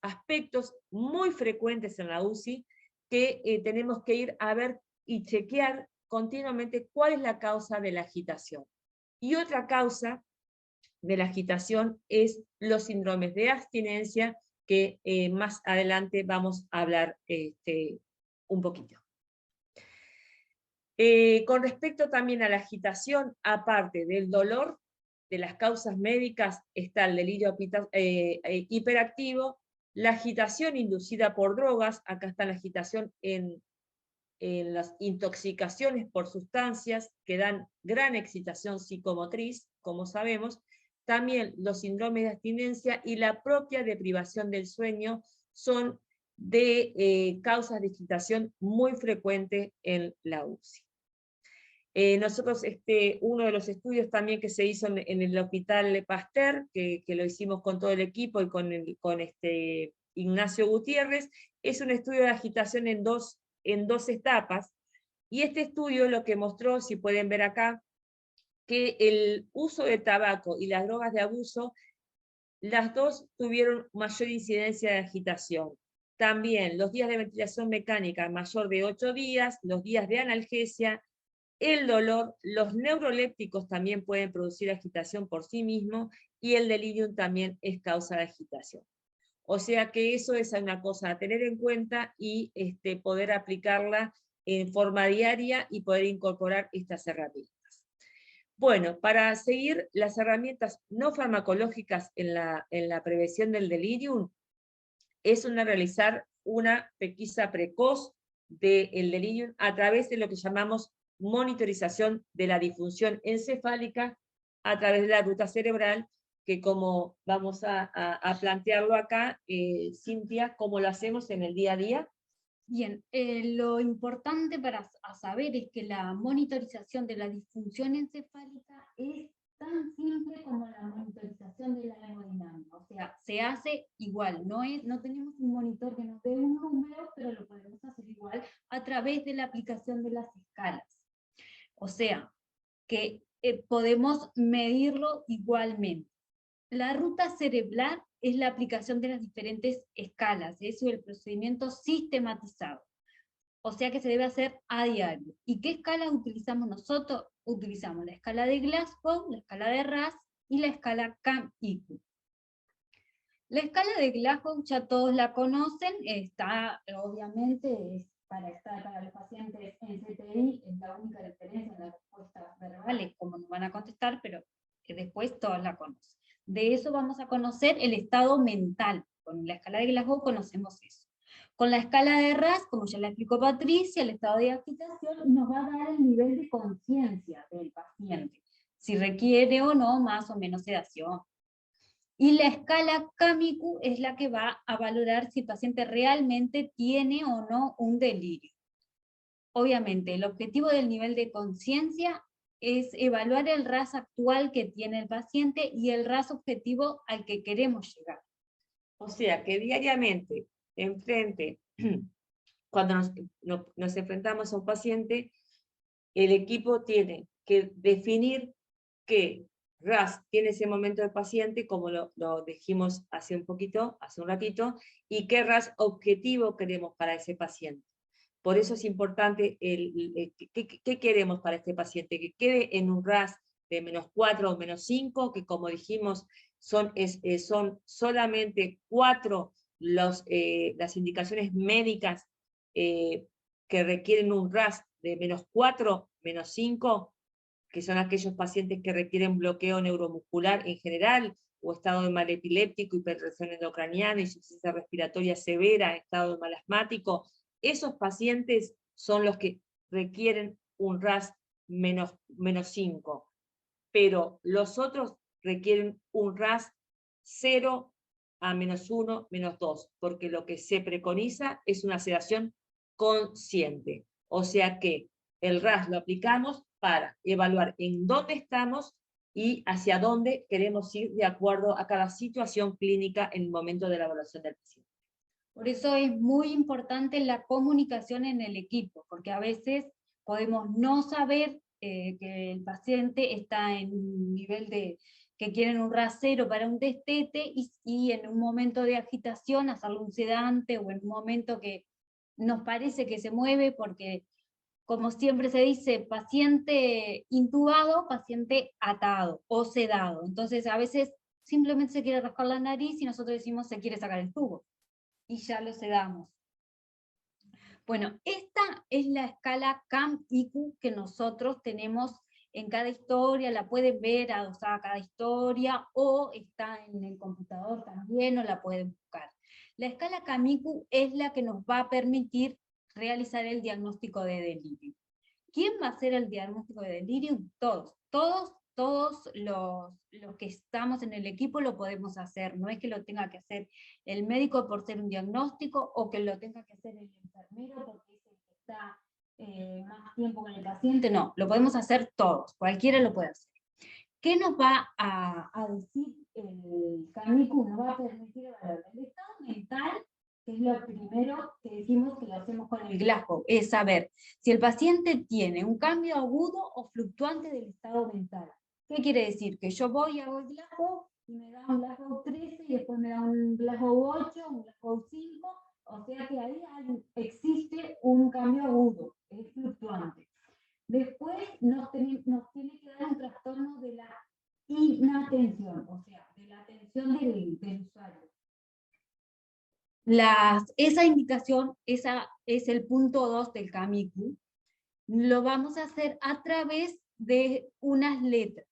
aspectos muy frecuentes en la UCI que tenemos que ir a ver y chequear continuamente cuál es la causa de la agitación. Y otra causa de la agitación es los síndromes de abstinencia, que más adelante vamos a hablar un poquito. Con respecto también a la agitación, aparte del dolor, de las causas médicas, está el delirio hiperactivo, la agitación inducida por drogas, acá está la agitación en las intoxicaciones por sustancias que dan gran excitación psicomotriz, como sabemos, también los síndromes de abstinencia y la propia deprivación del sueño son de causas de agitación muy frecuentes en la UCI. Nosotros, uno de los estudios también que se hizo en el Hospital Pasteur, que lo hicimos con todo el equipo y con Ignacio Gutiérrez, es un estudio de agitación en dos etapas, y este estudio lo que mostró, si pueden ver acá, que el uso de tabaco y las drogas de abuso, las dos tuvieron mayor incidencia de agitación. También los días de ventilación mecánica mayor de 8 días, los días de analgesia, el dolor, los neurolépticos también pueden producir agitación por sí mismos, y el delirium también es causa de agitación. O sea que eso es una cosa a tener en cuenta y poder aplicarla en forma diaria y poder incorporar estas herramientas. Bueno, para seguir las herramientas no farmacológicas en la prevención del delirium, es realizar una pesquisa precoz del delirium a través de lo que llamamos monitorización de la disfunción encefálica a través de la ruta cerebral, que como vamos a plantearlo acá, Cintia, ¿cómo lo hacemos en el día a día? Bien, lo importante para saber es que la monitorización de la disfunción encefálica es tan simple como la monitorización de la hemodinámica, o sea, se hace igual, no tenemos un monitor que nos dé un número, pero lo podemos hacer igual a través de la aplicación de las escalas. O sea, que podemos medirlo igualmente. La ruta cerebral es la aplicación de las diferentes escalas, es el procedimiento sistematizado. O sea que se debe hacer a diario. ¿Y qué escalas utilizamos nosotros? Utilizamos la escala de Glasgow, la escala de RAS y la escala CAM-IQ. La escala de Glasgow ya todos la conocen, está obviamente para los pacientes en CTI, es la única diferencia en las respuestas verbales, como nos van a contestar, pero que después todos la conocen. De eso vamos a conocer el estado mental. Con la escala de Glasgow conocemos eso. Con la escala de RAS, como ya la explicó Patricia, el estado de agitación nos va a dar el nivel de conciencia del paciente, si requiere o no más o menos sedación. Y la escala CAM-IQ es la que va a valorar si el paciente realmente tiene o no un delirio. Obviamente, el objetivo del nivel de conciencia es evaluar el RAS actual que tiene el paciente y el RAS objetivo al que queremos llegar. O sea, que diariamente, cuando nos enfrentamos a un paciente, el equipo tiene que definir qué RAS tiene ese momento del paciente, como lo dijimos hace un ratito, y qué RAS objetivo queremos para ese paciente. Por eso es importante qué queremos para este paciente, que quede en un RAS de -4 o -5, que como dijimos, son solamente 4 las indicaciones médicas que requieren un RAS de -4, -5, que son aquellos pacientes que requieren bloqueo neuromuscular en general, o estado de mal epiléptico, hipertensión endocraniana, insuficiencia respiratoria severa, estado de mal asmático. Esos pacientes son los que requieren un RAS -5, pero los otros requieren un RAS 0 a -1, -2, porque lo que se preconiza es una sedación consciente. O sea que el RAS lo aplicamos para evaluar en dónde estamos y hacia dónde queremos ir de acuerdo a cada situación clínica en el momento de la evaluación del paciente. Por eso es muy importante la comunicación en el equipo, porque a veces podemos no saber que el paciente está en un nivel de que quieren un RAS 0 para un destete y en un momento de agitación hacerle un sedante, o en un momento que nos parece que se mueve, porque como siempre se dice, paciente intubado, paciente atado o sedado. Entonces a veces simplemente se quiere rascar la nariz y nosotros decimos se quiere sacar el tubo. Y ya lo sedamos. Bueno, esta es la escala CAM-IQ que nosotros tenemos en cada historia, la pueden ver adosada a cada historia, o está en el computador también, o la pueden buscar. La escala CAM-IQ es la que nos va a permitir realizar el diagnóstico de delirio. ¿Quién va a hacer el diagnóstico de delirio? Todos los que estamos en el equipo lo podemos hacer, no es que lo tenga que hacer el médico por ser un diagnóstico, o que lo tenga que hacer el enfermero porque es el que está más tiempo con el paciente, no, lo podemos hacer todos, cualquiera lo puede hacer. ¿Qué nos va a decir el CAM-IQ? Nos va a permitir evaluar el estado mental, que es lo primero que decimos que lo hacemos con el Glasgow, es saber si el paciente tiene un cambio agudo o fluctuante del estado mental. ¿Qué quiere decir? Que yo voy a hago el Glasgow y me da un Glasgow 13 y después me da un Glasgow 8, un Glasgow 5, o sea que ahí existe un cambio agudo, es fluctuante. Después nos tiene que dar un trastorno de la inatención, o sea, de la atención del usuario. Esa indicación, esa es el punto 2 del CAM-IQ, lo vamos a hacer a través de unas letras.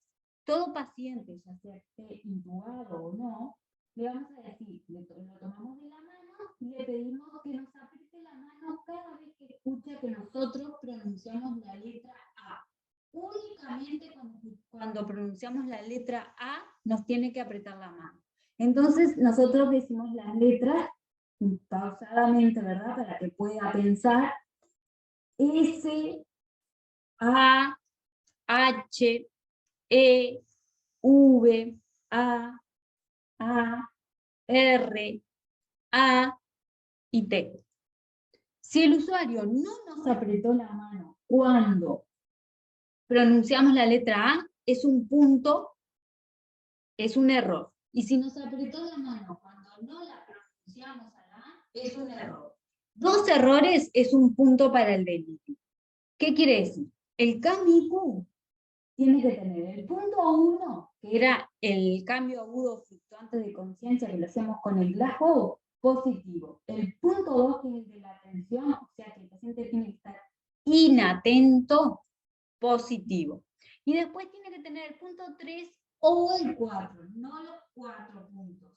Todo paciente, ya sea esté intubado o no, le vamos a decir, lo tomamos de la mano y le pedimos que nos apriete la mano cada vez que escucha que nosotros pronunciamos la letra A. cuando pronunciamos la letra A, nos tiene que apretar la mano. Entonces, nosotros decimos las letras pausadamente, ¿verdad? Para que pueda pensar. S, A, H, E, V, A, R, A y T. Si el usuario no nos apretó la mano cuando pronunciamos la letra A, es un punto, es un error. Y si nos apretó la mano cuando no la pronunciamos a la A, es un error. 2 errores es un punto para el delirio. ¿Qué quiere decir? El CAM-IQ tiene que tener el punto 1, que era el cambio agudo fluctuante de conciencia que lo hacemos con el Glasgow, positivo. El punto 2, que es el de la atención, o sea que el paciente tiene que estar inatento, positivo. Y después tiene que tener el punto 3 o el 4, no los 4 puntos,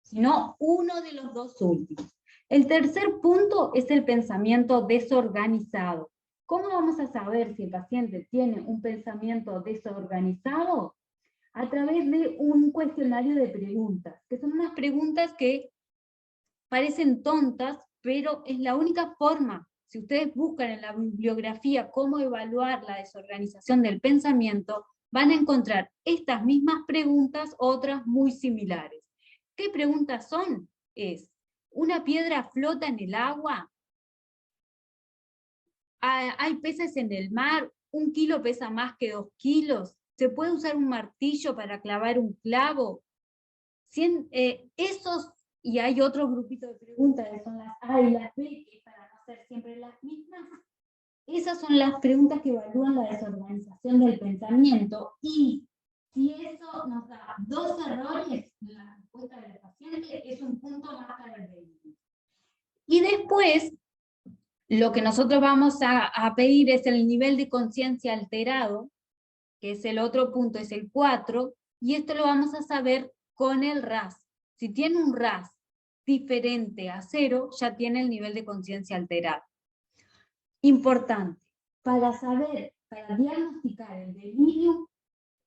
sino uno de los 2 últimos. El tercer punto es el pensamiento desorganizado. ¿Cómo vamos a saber si el paciente tiene un pensamiento desorganizado? A través de un cuestionario de preguntas, que son unas preguntas que parecen tontas, pero es la única forma. Si ustedes buscan en la bibliografía cómo evaluar la desorganización del pensamiento, van a encontrar estas mismas preguntas, otras muy similares. ¿Qué preguntas son? Es, ¿una piedra flota en el agua? ¿Hay peces en el mar? ¿1 kilo pesa más que 2 kilos? ¿Se puede usar un martillo para clavar un clavo? Esos, y hay otro grupito de preguntas, que son las A y las B, que para no ser siempre las mismas, esas son las preguntas que evalúan la desorganización del pensamiento, y si eso nos da 2 errores en la respuesta del paciente, es un punto más para el delirio. Y después, lo que nosotros vamos a pedir es el nivel de conciencia alterado, que es el otro punto, es el 4, y esto lo vamos a saber con el RAS. Si tiene un RAS diferente a 0, ya tiene el nivel de conciencia alterado. Importante, para diagnosticar el delirio,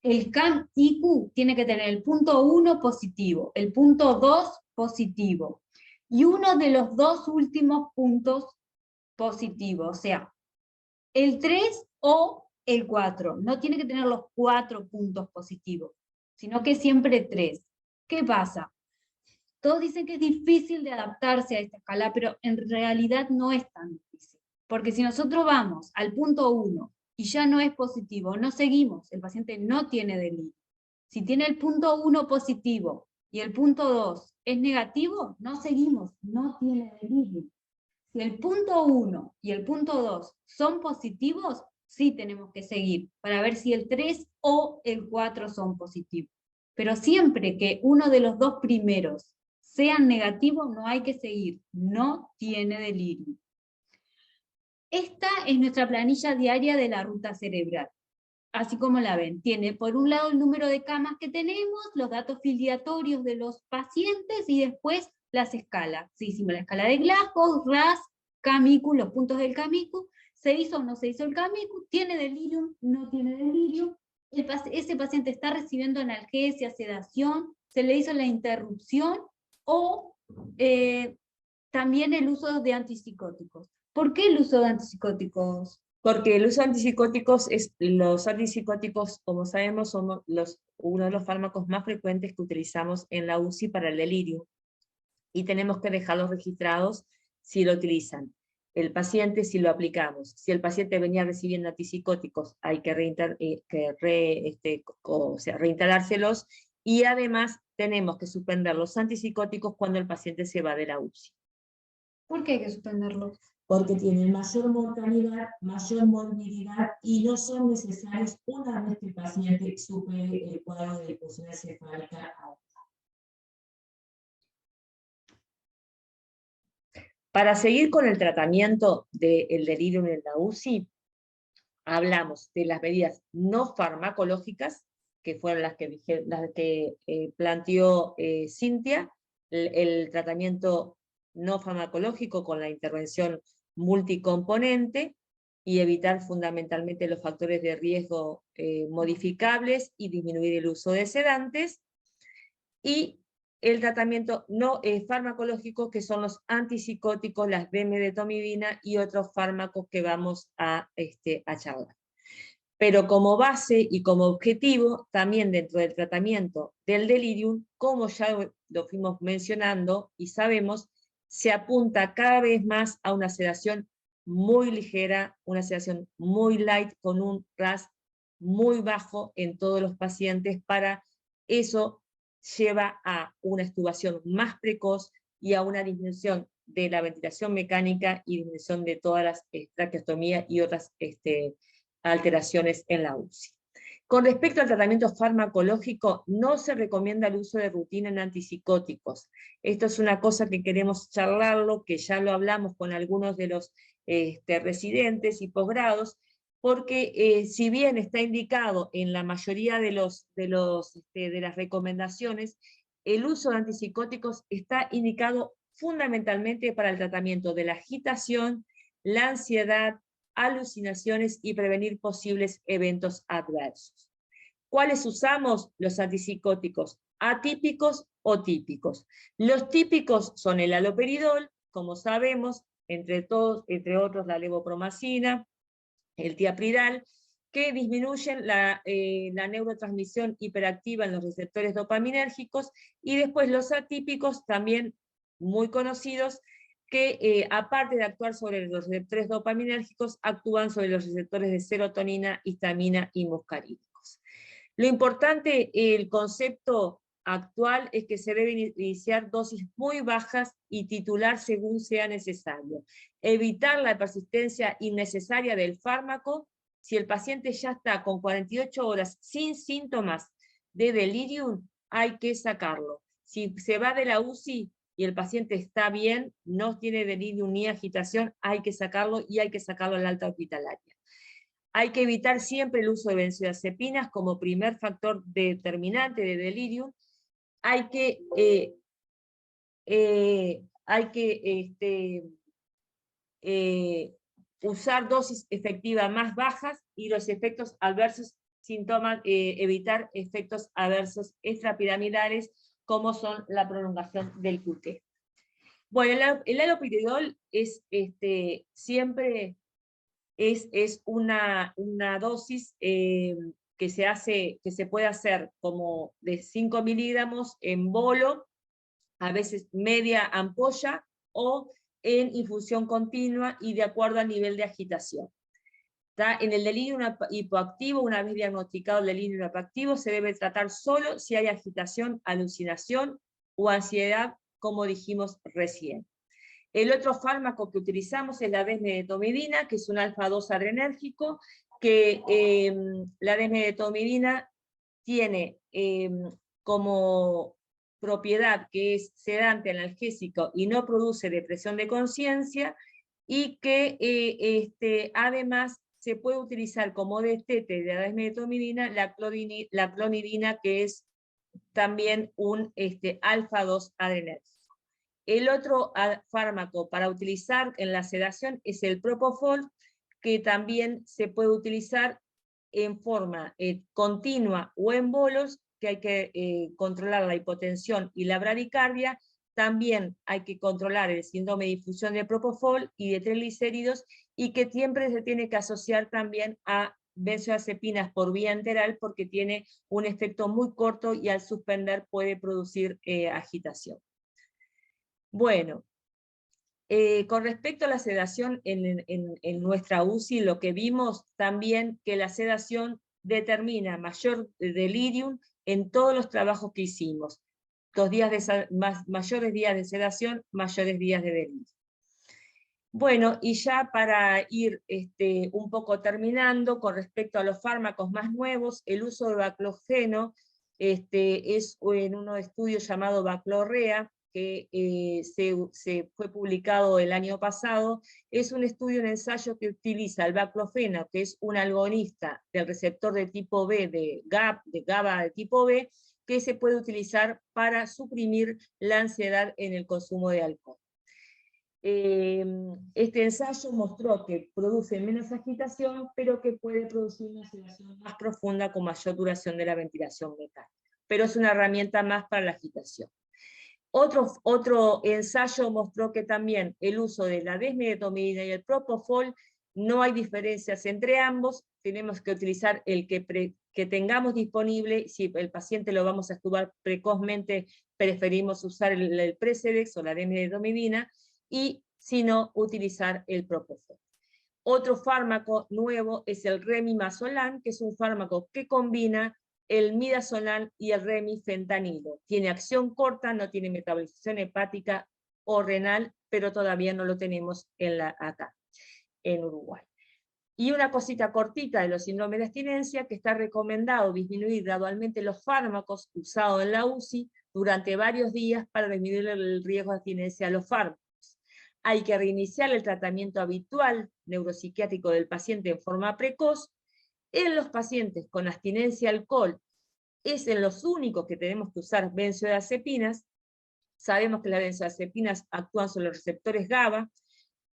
el CAM-IQ tiene que tener el punto 1 positivo, el punto 2 positivo, y uno de los 2 últimos puntos positivo, o sea, el 3 o el 4. No tiene que tener los 4 puntos positivos, sino que siempre 3. ¿Qué pasa? Todos dicen que es difícil de adaptarse a esta escala, pero en realidad no es tan difícil. Porque si nosotros vamos al punto 1 y ya no es positivo, no seguimos, el paciente no tiene delirio. Si tiene el punto 1 positivo y el punto 2 es negativo, no seguimos, no tiene delirio. Si el punto 1 y el punto 2 son positivos, sí tenemos que seguir, para ver si el 3 o el 4 son positivos. Pero siempre que uno de los 2 primeros sean negativos, no hay que seguir, no tiene delirio. Esta es nuestra planilla diaria de la ruta cerebral. Así como la ven, tiene por un lado el número de camas que tenemos, los datos filiatorios de los pacientes y después las escalas. Si hicimos la escala de Glasgow, RAS, CAM-IQ, los puntos del CAM-IQ, se hizo o no se hizo el CAM-IQ, tiene delirium, no tiene delirium, ese paciente está recibiendo analgesia, sedación, se le hizo la interrupción o también el uso de antipsicóticos. ¿Por qué el uso de antipsicóticos? Porque el uso de antipsicóticos, los antipsicóticos, como sabemos, son uno de los fármacos más frecuentes que utilizamos en la UCI para el delirio. Y tenemos que dejarlos registrados si lo utilizan. El paciente, si lo aplicamos. Si el paciente venía recibiendo antipsicóticos, hay que reinstalárselos. Y además tenemos que suspender los antipsicóticos cuando el paciente se va de la UCI. ¿Por qué hay que suspenderlos? Porque tienen mayor mortalidad, mayor morbilidad y no son necesarios una vez que el paciente supere el cuadro de disfunción encefálica alta. Para seguir con el tratamiento del delirio en la UCI, hablamos de las medidas no farmacológicas, que fueron las que planteó Cintia, el tratamiento no farmacológico con la intervención multicomponente, y evitar fundamentalmente los factores de riesgo modificables y disminuir el uso de sedantes, y el tratamiento no farmacológico, que son los antipsicóticos, las benmedetomidina y otros fármacos que vamos a charlar. Pero como base y como objetivo, también dentro del tratamiento del delirium, como ya lo fuimos mencionando y sabemos, se apunta cada vez más a una sedación muy ligera, una sedación muy light, con un RASS muy bajo en todos los pacientes. Para eso lleva a una extubación más precoz y a una disminución de la ventilación mecánica y disminución de todas las traqueostomías y otras alteraciones en la UCI. Con respecto al tratamiento farmacológico, no se recomienda el uso de rutina en antipsicóticos. Esto es una cosa que queremos charlarlo, que ya lo hablamos con algunos de los residentes y posgrados, porque si bien está indicado en la mayoría de las recomendaciones, el uso de antipsicóticos está indicado fundamentalmente para el tratamiento de la agitación, la ansiedad, alucinaciones y prevenir posibles eventos adversos. ¿Cuáles usamos? Los antipsicóticos atípicos o típicos. Los típicos son el haloperidol, como sabemos, entre otros la levopromacina, el tiapridal, que disminuyen la neurotransmisión hiperactiva en los receptores dopaminérgicos, y después los atípicos, también muy conocidos, que aparte de actuar sobre los receptores dopaminérgicos, actúan sobre los receptores de serotonina, histamina y muscarínicos. Lo importante, el concepto actual, es que se deben iniciar dosis muy bajas y titular según sea necesario. Evitar la persistencia innecesaria del fármaco. Si el paciente ya está con 48 horas sin síntomas de delirium, hay que sacarlo. Si se va de la UCI y el paciente está bien, no tiene delirium ni agitación, hay que sacarlo, y hay que sacarlo a la alta hospitalaria. Hay que evitar siempre el uso de benzodiazepinas como primer factor determinante de delirium. Hay que usar dosis efectivas más bajas, y los efectos adversos, evitar efectos adversos extrapiramidales, como son la prolongación del QT. Bueno, el haloperidol es siempre es una dosis que se puede hacer como de 5 miligramos en bolo, a veces media ampolla, o en infusión continua y de acuerdo al nivel de agitación. En el delirio hipoactivo, una vez diagnosticado el delirio hipoactivo, se debe tratar solo si hay agitación, alucinación o ansiedad, como dijimos recién. El otro fármaco que utilizamos es la desmedetomidina, que es un alfa-2 adrenérgico, que la desmedetomidina tiene como propiedad que es sedante, analgésico y no produce depresión de conciencia, y que además se puede utilizar como destete de la desmedetomidina la clonidina, que es también un alfa-2 adrenérgico. El otro fármaco para utilizar en la sedación es el propofol, que también se puede utilizar en forma continua o en bolos, que hay que controlar la hipotensión y la bradicardia. También hay que controlar el síndrome de difusión de propofol y de triglicéridos, y que siempre se tiene que asociar también a benzodiazepinas por vía enteral, porque tiene un efecto muy corto y al suspender puede producir agitación. Bueno, con respecto a la sedación en nuestra UCI, lo que vimos también, que la sedación determina mayor delirium en todos los trabajos que hicimos. Mayores días de sedación, mayores días de delirio. Bueno, y ya para ir un poco terminando, con respecto a los fármacos más nuevos, el uso de baclofeno es en un estudio llamado Baclorrea, que se fue publicado el año pasado. Es un estudio, un ensayo que utiliza el baclofeno, que es un agonista del receptor de tipo B, de GABA de tipo B, que se puede utilizar para suprimir la ansiedad en el consumo de alcohol. Este ensayo mostró que produce menos agitación, pero que puede producir una sedación más profunda con mayor duración de la ventilación mecánica. Pero es una herramienta más para la agitación. Otro ensayo mostró que también el uso de la desmedetomidina y el propofol, no hay diferencias entre ambos, tenemos que utilizar el que tengamos disponible. Si el paciente lo vamos a extubar precozmente, preferimos usar el Precedex o la desmedetomidina, y si no, utilizar el propofol. Otro fármaco nuevo es el Remimazolam, que es un fármaco que combina el midazolam y el remifentanilo. Tiene acción corta, no tiene metabolización hepática o renal, pero todavía no lo tenemos acá, en Uruguay. Y una cosita cortita de los síndromes de abstinencia, que está recomendado disminuir gradualmente los fármacos usados en la UCI durante varios días para disminuir el riesgo de abstinencia a los fármacos. Hay que reiniciar el tratamiento habitual neuropsiquiátrico del paciente en forma precoz. En los pacientes con abstinencia al alcohol, es en los únicos que tenemos que usar benzodiazepinas. Sabemos que las benzodiazepinas actúan sobre los receptores GABA,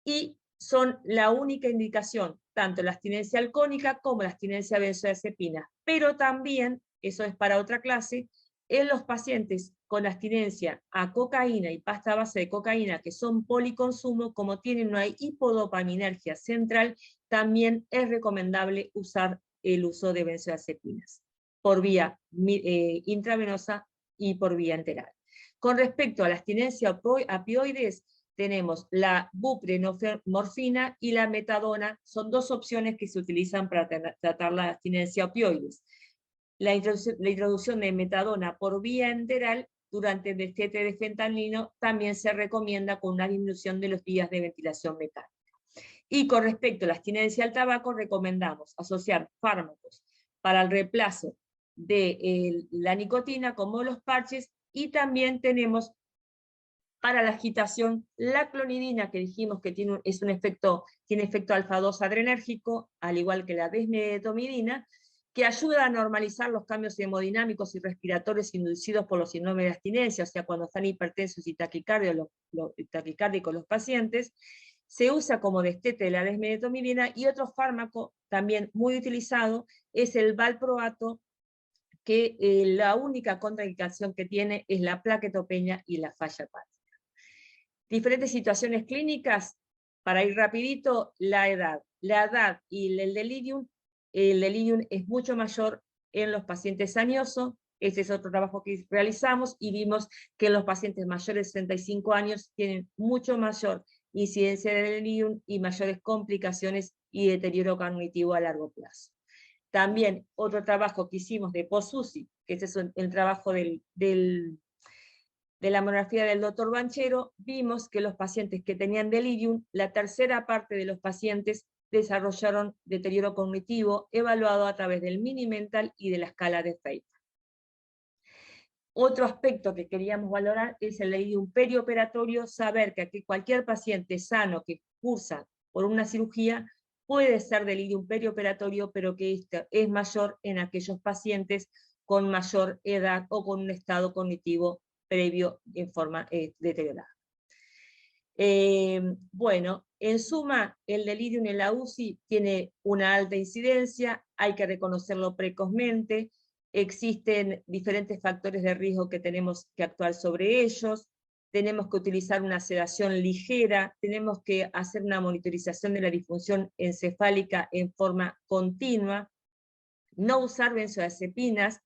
y son la única indicación, tanto la abstinencia alcohólica como la abstinencia a benzodiazepinas. Pero también, eso es para otra clase, en los pacientes con abstinencia a cocaína y pasta a base de cocaína, que son policonsumo, como tienen una hipodopaminergia central, también es recomendable usar el uso de benzodiazepinas por vía intravenosa y por vía enteral. Con respecto a la abstinencia a opioides, tenemos la buprenorfina y la metadona, son dos opciones que se utilizan para tratar la abstinencia a opioides. La introducción de metadona por vía enteral durante el destete de fentanilo también se recomienda con una disminución de los días de ventilación mecánica. Y con respecto a la abstinencia al tabaco, recomendamos asociar fármacos para el reemplazo de la nicotina, como los parches, y también tenemos para la agitación la clonidina, que dijimos que tiene efecto alfa-2 adrenérgico, al igual que la desmedetomidina, que ayuda a normalizar los cambios hemodinámicos y respiratorios inducidos por los síndromes de abstinencia, o sea, cuando están hipertensos y taquicárdicos los pacientes. Se usa como destete de la desmedetomidina, y otro fármaco también muy utilizado es el valproato, que la única contraindicación que tiene es la plaquetopenia y la falla hepática. Diferentes situaciones clínicas, para ir rapidito, la edad. La edad y el delirium es mucho mayor en los pacientes añosos. Este es otro trabajo que realizamos y vimos que los pacientes mayores de 65 años tienen mucho mayor incidencia de delirium y mayores complicaciones y deterioro cognitivo a largo plazo. También otro trabajo que hicimos de post-UCI, que este es el trabajo de la monografía del doctor Banchero, vimos que los pacientes que tenían delirium, la tercera parte de los pacientes desarrollaron deterioro cognitivo evaluado a través del Mini-Mental y de la escala de Pfeiffer. Otro aspecto que queríamos valorar es el delirium perioperatorio, saber que cualquier paciente sano que cursa por una cirugía puede ser delirium perioperatorio, pero que este es mayor en aquellos pacientes con mayor edad o con un estado cognitivo previo en forma deteriorada. Bueno, en suma, el delirium en la UCI tiene una alta incidencia, hay que reconocerlo precozmente, existen diferentes factores de riesgo que tenemos que actuar sobre ellos, tenemos que utilizar una sedación ligera, tenemos que hacer una monitorización de la disfunción encefálica en forma continua, no usar benzodiazepinas,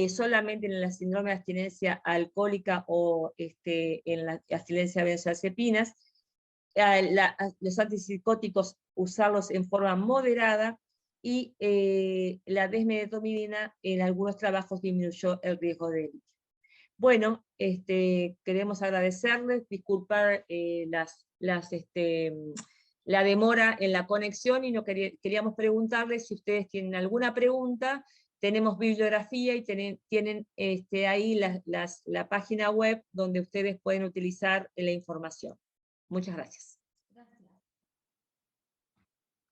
solamente en la síndrome de abstinencia alcohólica o en la abstinencia de benzodiazepinas. Los antipsicóticos, usarlos en forma moderada, y la desmedetomidina en algunos trabajos disminuyó el riesgo de delirium. Bueno, queremos agradecerles, disculpar la demora en la conexión, y queríamos preguntarles si ustedes tienen alguna pregunta. Tenemos bibliografía y tienen ahí la página web donde ustedes pueden utilizar la información. Muchas gracias.